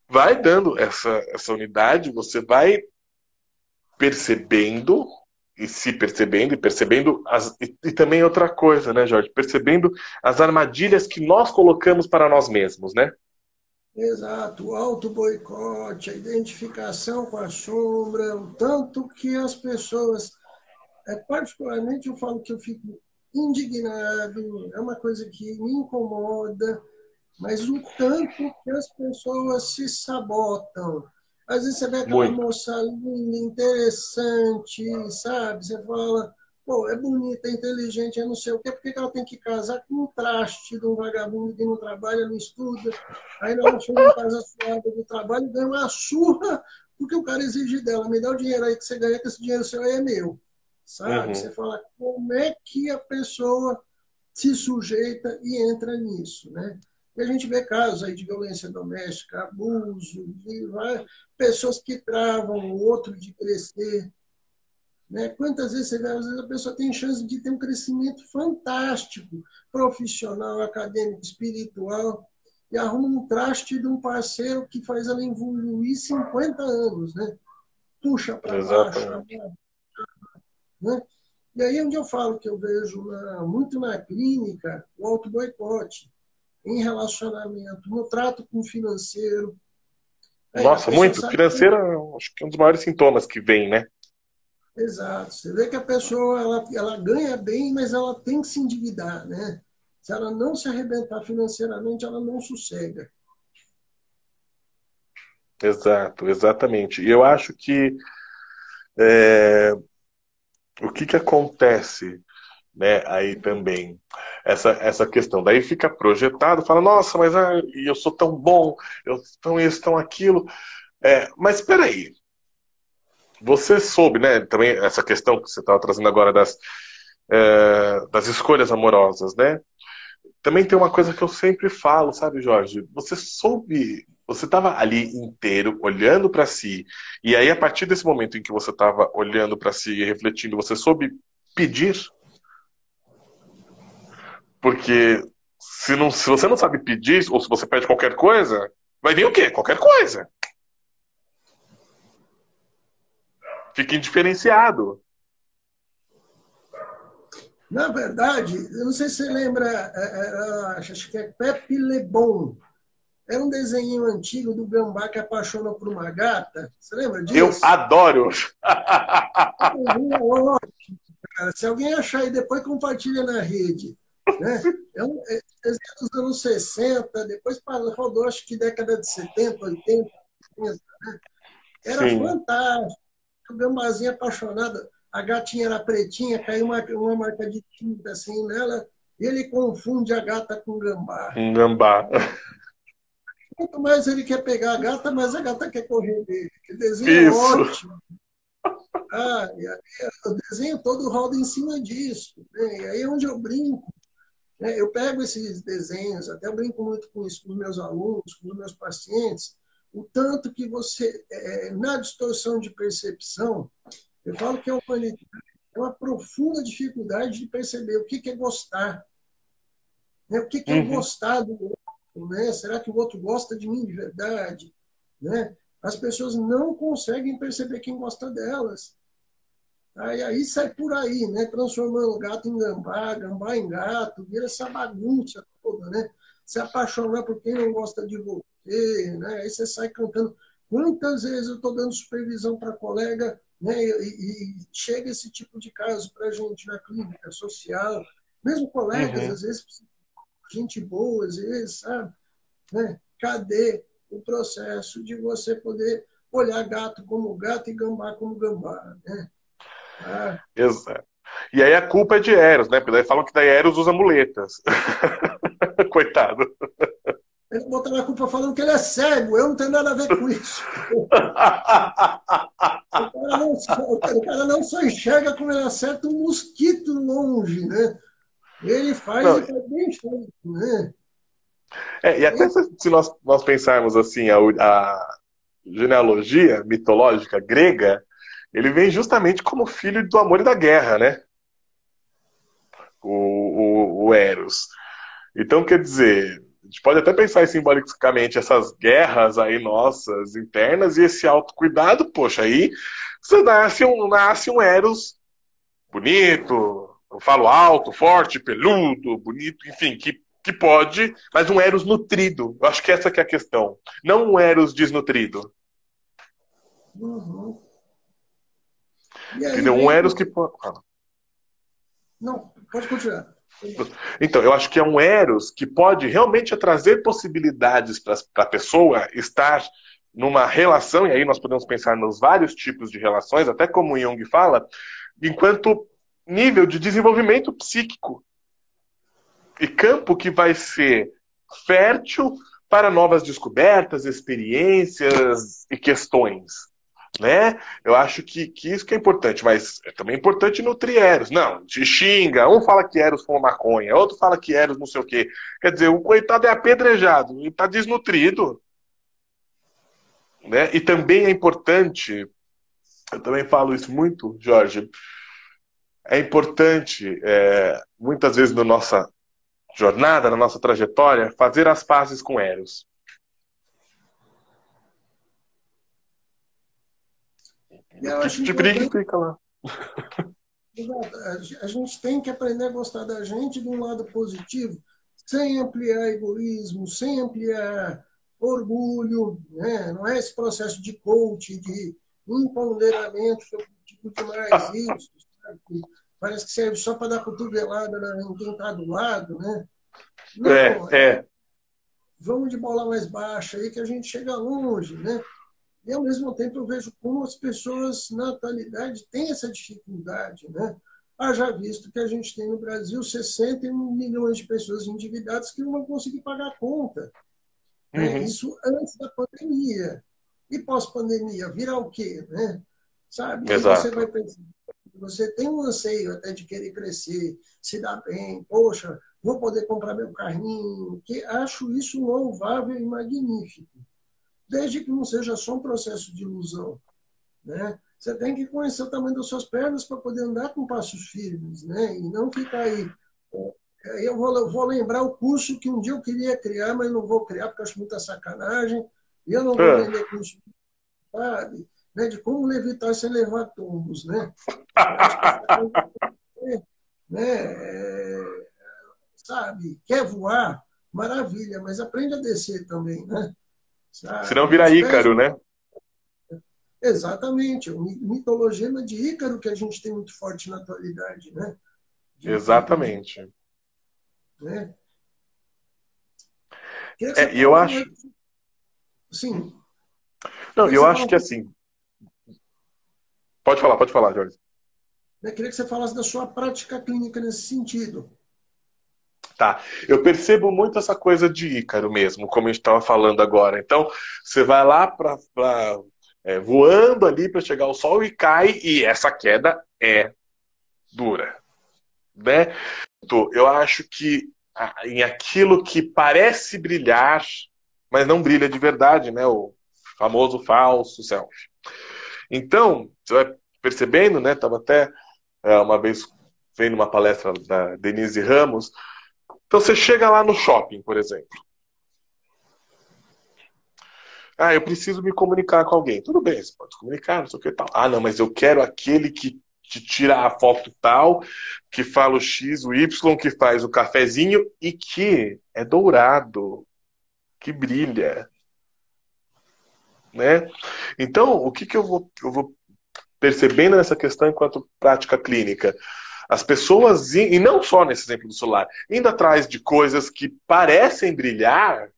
vai dando essa unidade, você vai percebendo e se percebendo e percebendo e também outra coisa, né, Jorge? Percebendo as armadilhas que nós colocamos para nós mesmos, né? Exato, o auto-boicote, a identificação com a sombra, o tanto que as pessoas, particularmente eu falo que eu fico indignado, é uma coisa que me incomoda, mas o tanto que as pessoas se sabotam. Às vezes você vê aquela Muito. moça linda, interessante, sabe? Você fala, pô, é bonita, é inteligente, é não sei o quê, por que ela tem que casar com um traste de um vagabundo que não trabalha, não estuda? Aí ela chega em casa suada do trabalho e ganha uma surra porque o cara exige dela, me dá o dinheiro aí que você ganha, que esse dinheiro seu aí é meu. sabe? Você fala, como é que a pessoa se sujeita e entra nisso, né? E a gente vê casos aí de violência doméstica, abuso, pessoas que travam o outro de crescer, né? Quantas vezes você vê, às vezes a pessoa tem chance de ter um crescimento fantástico, profissional, acadêmico, espiritual, e arruma um traste de um parceiro que faz ela evoluir 50 anos, né? Puxa para baixo, né? E aí é onde eu falo que eu vejo muito na clínica o auto-boicote, em relacionamento, no trato com o financeiro. Nossa, muito. Financeiro, acho que é um dos maiores sintomas que vem, né? Exato. Você vê que a pessoa ela ganha bem, mas ela tem que se endividar, né? Se ela não se arrebentar financeiramente, ela não sossega. Exato, exatamente. E eu acho que o que acontece, né, aí também, essa questão. Daí fica projetado, fala, nossa, mas eu sou tão bom, eu tão isso, tão aquilo. Mas espera aí. Você soube, né, também essa questão que você estava trazendo agora das escolhas amorosas, né? Também tem uma coisa que eu sempre falo, sabe, Jorge? Você estava ali inteiro, olhando para si, e aí a partir desse momento em que você estava olhando para si e refletindo, você soube pedir? Porque se você não sabe pedir, ou se você pede qualquer coisa, vai vir o quê? Qualquer coisa. Fica indiferenciado. Na verdade, eu não sei se você lembra, acho que é Pepe Le Bon. Era um desenho antigo do gambá que apaixona por uma gata. Você lembra disso? Eu adoro! Se alguém achar aí, depois compartilha na rede. Né? É um desenho dos anos 60, depois rodou, acho que década de 70, 80, 90. Né? Era Sim. fantástico. O gambazinho apaixonado, a gatinha era pretinha, caiu uma marca de tinta assim nela, e ele confunde a gata com o gambá. Um gambá. Quanto mais ele quer pegar a gata, mais a gata quer correr dele. O desenho Isso. é ótimo. E aí, o desenho todo roda em cima disso. Né? E aí é onde eu brinco. Né? Eu pego esses desenhos, até eu brinco muito com isso com os meus alunos, com os meus pacientes, o tanto que você, na distorção de percepção, eu falo que a humanidade tem uma profunda dificuldade de perceber o que é gostar. Né? O que é gostar do outro? Né? Será que o outro gosta de mim de verdade? Né? As pessoas não conseguem perceber quem gosta delas. Aí sai por aí, né? Transformando gato em gambá, gambá em gato, vira essa bagunça toda, né? Se apaixonar por quem não gosta de você, né? Aí você sai cantando. Quantas vezes eu estou dando supervisão para colega, né? E chega esse tipo de caso para a gente na clínica social, mesmo colegas, às vezes, gente boa, às vezes, sabe? Né? Cadê o processo de você poder olhar gato como gato e gambá como gambá, né? Exato. E aí a culpa é de Eros, né? Porque daí falam que daí Eros usa muletas. Coitado. Ele botou a culpa falando que ele é cego, eu não tenho nada a ver com isso. O cara não só enxerga como ele acerta um mosquito longe, né? Ele faz e faz bem feito, né? E até se nós pensarmos assim, a genealogia mitológica grega, ele vem justamente como filho do amor e da guerra, né? O Eros. Então, quer dizer, a gente pode até pensar simbolicamente essas guerras aí nossas internas e esse autocuidado, poxa, aí você nasce um Eros bonito, eu falo alto, forte, peludo, bonito, enfim, que pode, mas um Eros nutrido. Eu acho que essa que é a questão. Não um Eros desnutrido. Entendeu? Um Eros que pode... Não, pode continuar. Então, eu acho que é um Eros que pode realmente trazer possibilidades para a pessoa estar numa relação, e aí nós podemos pensar nos vários tipos de relações, até como o Jung fala, enquanto nível de desenvolvimento psíquico. E campo que vai ser fértil para novas descobertas, experiências e questões. né? Eu acho que isso que é importante, mas é também importante nutrir Eros. Não, te xinga. Um fala que Eros fuma maconha, outro fala que Eros não sei o quê. Quer dizer, o coitado é apedrejado, ele está desnutrido, né? E também é importante, eu também falo isso muito, Jorge, é importante, muitas vezes na nossa jornada, na nossa trajetória, fazer as pazes com Eros. E eu acho Que briga importante, fica lá. a gente tem que aprender a gostar da gente de um lado positivo, sem ampliar egoísmo, sem ampliar orgulho, né? Não é esse processo de coach, de empoderamento que eu critico demais isso, sabe? Parece que serve só para dar cotovelada em quem está do lado, né? É, Não, é. vamos de bola mais baixa aí que a gente chega longe, né? E, ao mesmo tempo, eu vejo como as pessoas, na atualidade, têm essa dificuldade, né? Haja visto que a gente tem no Brasil 61 milhões de pessoas endividadas que não vão conseguir pagar a conta, né? Uhum. Isso antes da pandemia. E pós-pandemia, virar o quê, né? Sabe? Aí você vai Exato. pensar, você tem um anseio até de querer crescer, se dar bem, poxa, vou poder comprar meu carrinho, que acho isso louvável e magnífico, desde que não seja só um processo de ilusão, né? Você tem que conhecer o tamanho das suas pernas para poder andar com passos firmes, né? E não ficar aí. Eu vou lembrar o curso que um dia eu queria criar, mas não vou criar porque acho muita sacanagem. E eu não vou Ah. vender curso, sabe? Né? De como levitar sem levar tombos, né? Eu acho que né? Sabe? Quer voar? Maravilha, mas aprende a descer também, né? Se não Sabe? vira Os pés Ícaro, não. né? Exatamente, o mitologema de Ícaro que a gente tem muito forte na atualidade, né? De, Exatamente. né? Queria que você E eu falasse mais, acho. sim, Não, queria que eu você acho falasse, que assim. Pode falar, Jorge. né? Queria que você falasse da sua prática clínica nesse sentido. Tá. Eu percebo muito essa coisa de Ícaro mesmo, como a gente estava falando agora. Então, você vai lá voando ali para chegar ao sol e cai, e essa queda é dura, né? Eu acho que em aquilo que parece brilhar, mas não brilha de verdade, né? O famoso falso selfie. Então, você vai percebendo, né? Estava até uma vez vendo uma palestra da Denise Ramos. Então você chega lá no shopping, por exemplo. Ah, eu preciso me comunicar com alguém. Tudo bem, você pode se comunicar, não sei o que tal. Ah, não, mas eu quero aquele que te tira a foto tal, que fala o X, o Y, que faz o cafezinho e que é dourado, que brilha, né? Então, o que eu vou percebendo nessa questão enquanto prática clínica? As pessoas, e não só nesse exemplo do celular, indo atrás de coisas que parecem brilhar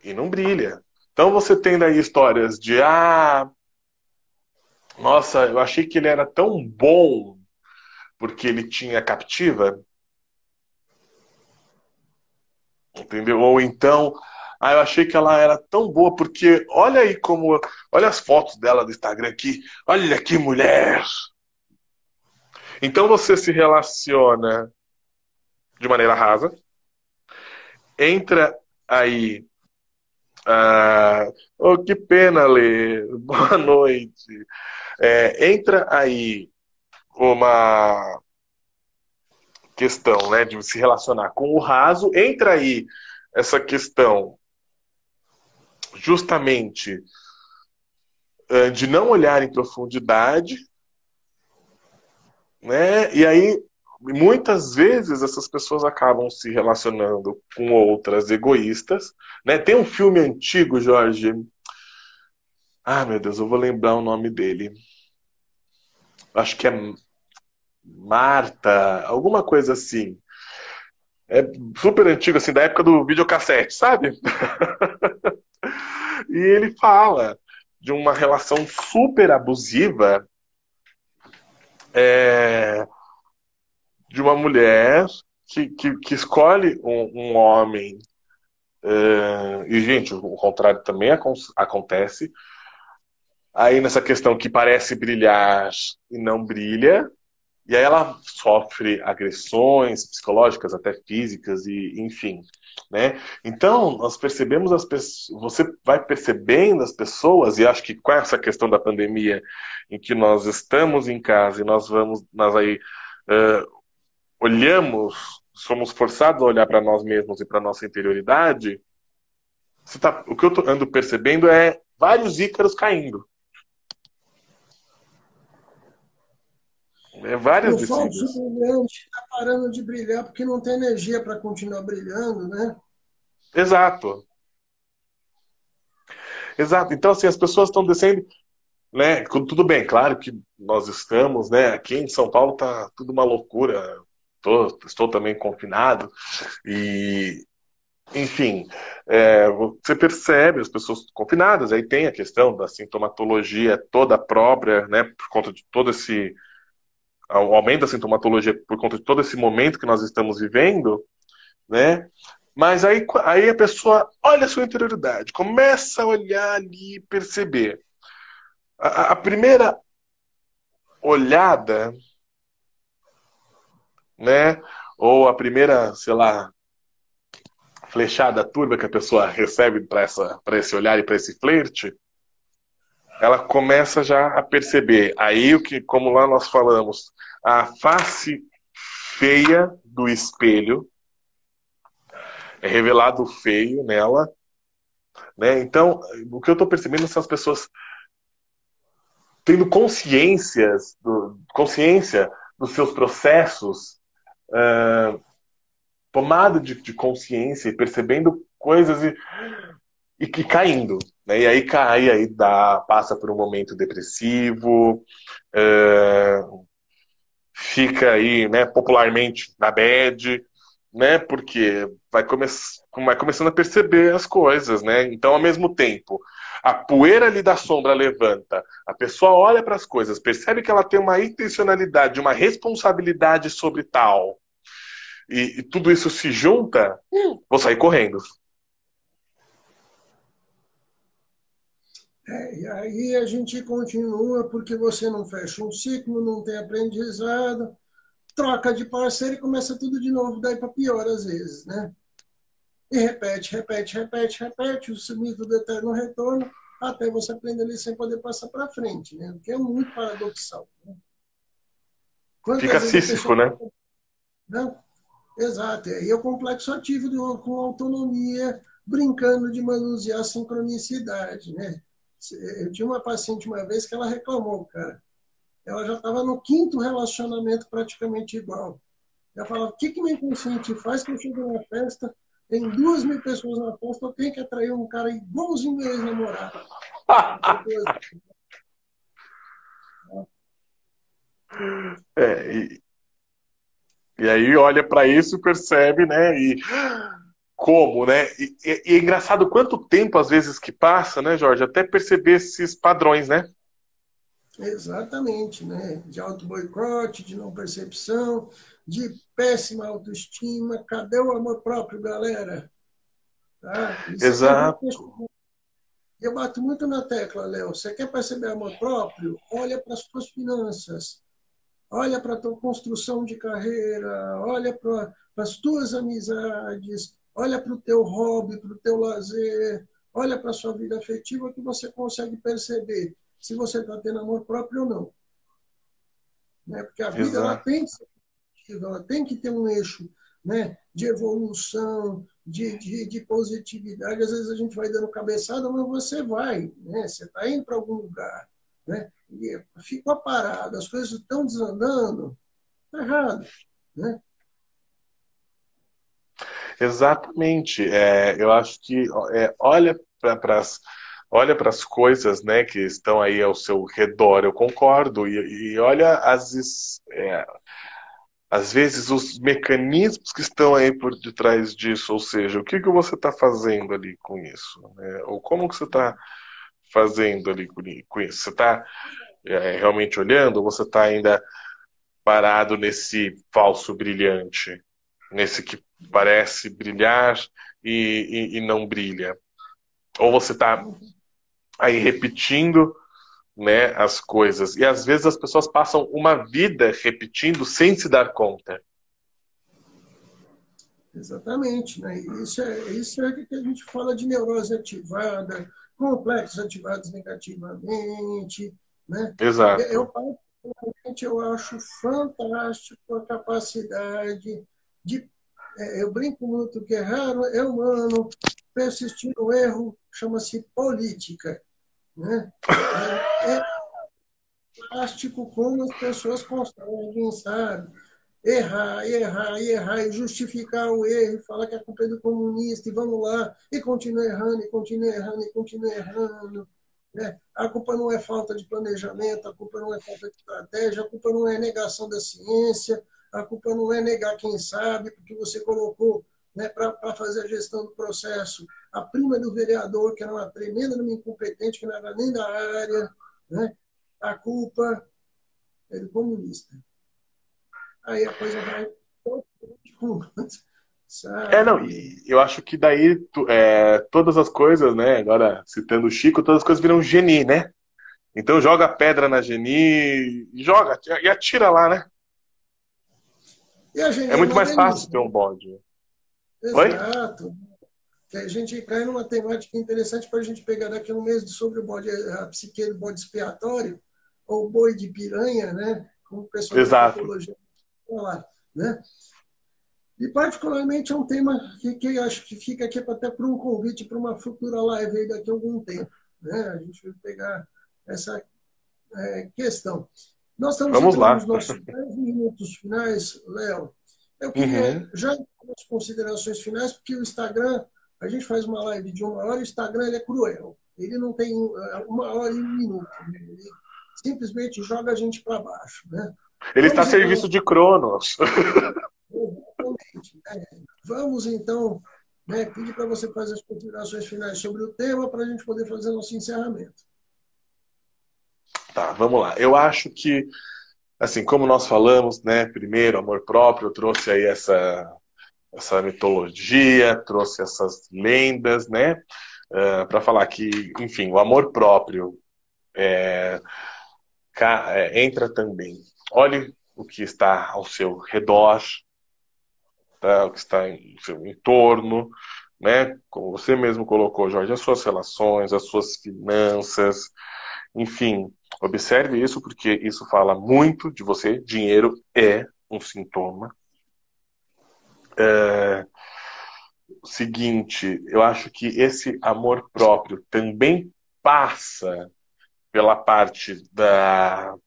e não brilha. Então você tem daí histórias de nossa, eu achei que ele era tão bom porque ele tinha captiva, entendeu? Ou então, eu achei que ela era tão boa porque olha aí como, olha as fotos dela do Instagram aqui, olha que mulher. Então você se relaciona de maneira rasa, entra aí. Oh, que pena, Lê. Boa noite. Entra aí uma questão, né, de se relacionar com o raso. Entra aí essa questão justamente de não olhar em profundidade, né? E aí muitas vezes essas pessoas acabam se relacionando com outras egoístas, né? Tem um filme antigo, Jorge. Meu Deus, eu vou lembrar o nome dele. Acho que é Marta, alguma coisa assim. É super antigo, assim, da época do videocassete, sabe? E ele fala de uma relação super abusiva é, de uma mulher que escolhe um homem. E, gente, o contrário também acontece. aí nessa questão que parece brilhar e não brilha, e aí ela sofre agressões psicológicas, até físicas, e enfim, né? Então, nós percebemos as pessoas, você vai percebendo as pessoas, e acho que com essa questão da pandemia, em que nós estamos em casa e nós aí olhamos, somos forçados a olhar para nós mesmos e para nossa interioridade, o que eu ando percebendo é vários Ícaros caindo. Várias O falso descidas. brilhante está parando de brilhar porque não tem energia para continuar brilhando, né? Exato. Exato. Então, assim, as pessoas estão descendo, né? Tudo bem, claro que nós estamos, né? Aqui em São Paulo tá tudo uma loucura. Estou também confinado. E, enfim, você percebe as pessoas confinadas, aí tem a questão da sintomatologia toda própria, né? Por conta de todo esse. O aumento da sintomatologia por conta de todo esse momento que nós estamos vivendo, né? Mas aí a pessoa olha a sua interioridade, começa a olhar ali e perceber. A primeira olhada, né? Ou a primeira, sei lá, flechada turva que a pessoa recebe para esse olhar e para esse flerte, ela começa já a perceber. Aí o que, como lá nós falamos, a face feia do espelho é revelado feio nela, né? Então, o que eu estou percebendo são as pessoas tendo consciência dos seus processos, tomada de consciência e percebendo coisas e que caindo. Né? E aí cai, passa por um momento depressivo, fica aí, né, popularmente na bad, né? Porque vai começando a perceber as coisas, né? Então, ao mesmo tempo, a poeira ali da sombra levanta, a pessoa olha para as coisas, percebe que ela tem uma intencionalidade, uma responsabilidade sobre tal, e tudo isso se junta, vou sair correndo. E aí a gente continua porque você não fecha um ciclo, não tem aprendizado, troca de parceiro e começa tudo de novo, daí para pior às vezes, né? E repete, repete, repete, repete, o mito do eterno retorno, até você aprender ali sem poder passar para frente, né? Porque é muito paradoxal. Né? Fica Quantas vezes a Sísifo, pessoa... né? Não? Exato, e aí é o complexo ativo com autonomia, brincando de manusear a sincronicidade, né? Eu tinha uma paciente uma vez que ela reclamou, cara. Ela já estava no quinto relacionamento praticamente igual. Ela falava, o que que meu inconsciente faz que eu chego na festa, tem 2.000 pessoas na festa, eu tenho que atrair um cara igualzinho meu ex-namorado. É, e aí olha para isso e percebe, né? E como, né? E é engraçado quanto tempo às vezes que passa, né, Jorge? Até perceber esses padrões, né? Exatamente, né? De auto-boicote, de não percepção, de péssima autoestima. Cadê o amor próprio, galera? Tá? Isso é muito Exato. questionável. Eu bato muito na tecla, Léo. Você quer perceber amor próprio? Olha para as suas finanças. Olha para a tua construção de carreira, olha para as tuas amizades, olha para o teu hobby, para o teu lazer, olha para a sua vida afetiva que você consegue perceber se você está tendo amor próprio ou não. Né? Porque a vida ela Exato. tem que ser positiva, ela tem que ter um eixo, né, de evolução, de positividade. Às vezes a gente vai dando cabeçada, mas você vai, né? Você está indo para algum lugar. Né? E ficou parado, as coisas estão desandando, está errado. Né? Exatamente. Eu acho que olha para as coisas, né, que estão aí ao seu redor. Eu concordo e olha às vezes os mecanismos que estão aí por detrás disso, ou seja, o que você está fazendo ali com isso, né? Ou como que você está fazendo ali com isso? Você está realmente olhando ou você está ainda parado nesse falso brilhante, nesse que parece brilhar e não brilha? Ou você está aí repetindo né, as coisas. E às vezes as pessoas passam uma vida repetindo sem se dar conta. Exatamente, né? Isso é que a gente fala de neurose ativada, complexos ativados negativamente, né? Eu, Exato. particularmente, eu acho fantástico a capacidade de... eu brinco muito que errar é humano, persistir no erro chama-se política, né? É fantástico como as pessoas conseguem, sabe? Errar, errar, errar, e justificar o erro, e falar que a culpa é do comunista, e vamos lá, e continua errando, e continua errando, e continua errando. Né? A culpa não é falta de planejamento, a culpa não é falta de estratégia, a culpa não é negação da ciência, a culpa não é negar quem sabe, porque você colocou, né, para fazer a gestão do processo a prima do vereador, que era uma tremenda incompetente, que não era nem da área. Né? A culpa é do comunista. Aí a coisa vai Não, sabe? e eu acho que daí todas as coisas, né? Agora, citando o Chico, todas as coisas viram genie, né? Então joga a pedra na genie, joga e atira lá, né? E a É gente é muito mais fácil modernista. ter um bode. Oi? Exato. Que a gente cai numa temática interessante para a gente pegar daqui a um mês sobre o bode, a psique do bode expiatório, ou boi de piranha, né? Como o pessoal da Exato. antropologia fala, né? E, particularmente, é um tema que acho que fica aqui até para um convite para uma futura live aí daqui a algum tempo. Né? A gente vai pegar essa questão. Nós estamos Vamos entrando lá. nos nossos 10 minutos finais, Léo. Eu queria Uhum. já as considerações finais, porque o Instagram, a gente faz uma live de 1 hora, o Instagram ele é cruel. Ele não tem 1 hora e 1 minuto. Né? Ele simplesmente joga a gente para baixo. Né? Ele está a Vamos serviço então, de Cronos. vamos então, né, pedir para você fazer as considerações finais sobre o tema para a gente poder fazer nosso encerramento. Tá, vamos lá. Eu acho que, assim, como nós falamos, né? Primeiro, amor próprio, eu trouxe aí essa mitologia, trouxe essas lendas, né? Para falar que, enfim, o amor próprio entra também. Olhe o que está ao seu redor, tá? O que está em seu entorno, né? Como você mesmo colocou, Jorge, as suas relações, as suas finanças, enfim, observe isso porque isso fala muito de você. Dinheiro é um sintoma. O seguinte, eu acho que esse amor próprio também passa pela parte da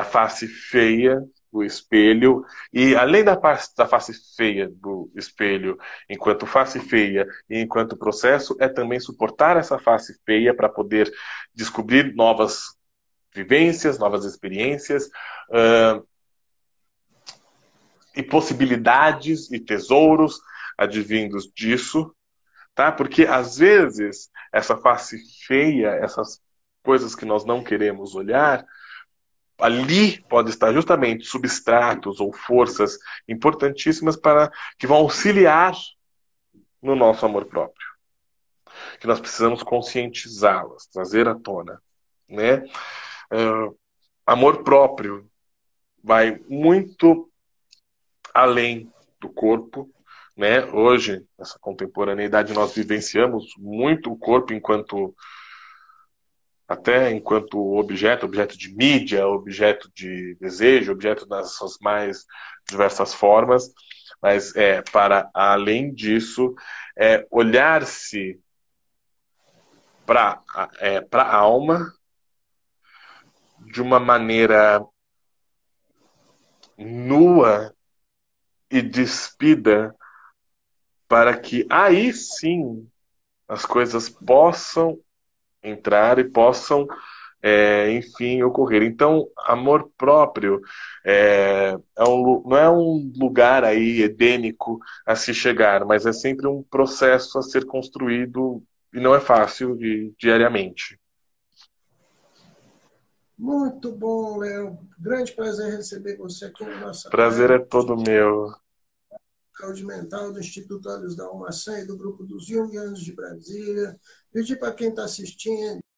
face feia do espelho, e além da face feia do espelho, enquanto face feia e enquanto processo, é também suportar essa face feia para poder descobrir novas vivências, novas experiências, e possibilidades e tesouros advindos disso, tá? Porque às vezes essa face feia, essas coisas que nós não queremos olhar, ali pode estar justamente substratos ou forças importantíssimas para que vão auxiliar no nosso amor próprio, que nós precisamos conscientizá-las, trazer à tona, né? Amor próprio vai muito além do corpo, né? Hoje, nessa contemporaneidade, nós vivenciamos muito o corpo enquanto objeto de mídia, objeto de desejo, objeto das suas mais diversas formas, mas para além disso, olhar-se para a alma de uma maneira nua e despida, para que aí sim as coisas possam entrar e possam, enfim, ocorrer. Então, amor próprio não é um lugar aí edênico a se chegar, mas é sempre um processo a ser construído e não é fácil diariamente. Muito bom, Léo. Grande prazer receber você aqui na nossa Prazer live. é todo meu. Saúde Mental do Instituto Olhos da Almaçã e do Grupo dos Jungianos de Brasília. Pedir para quem está assistindo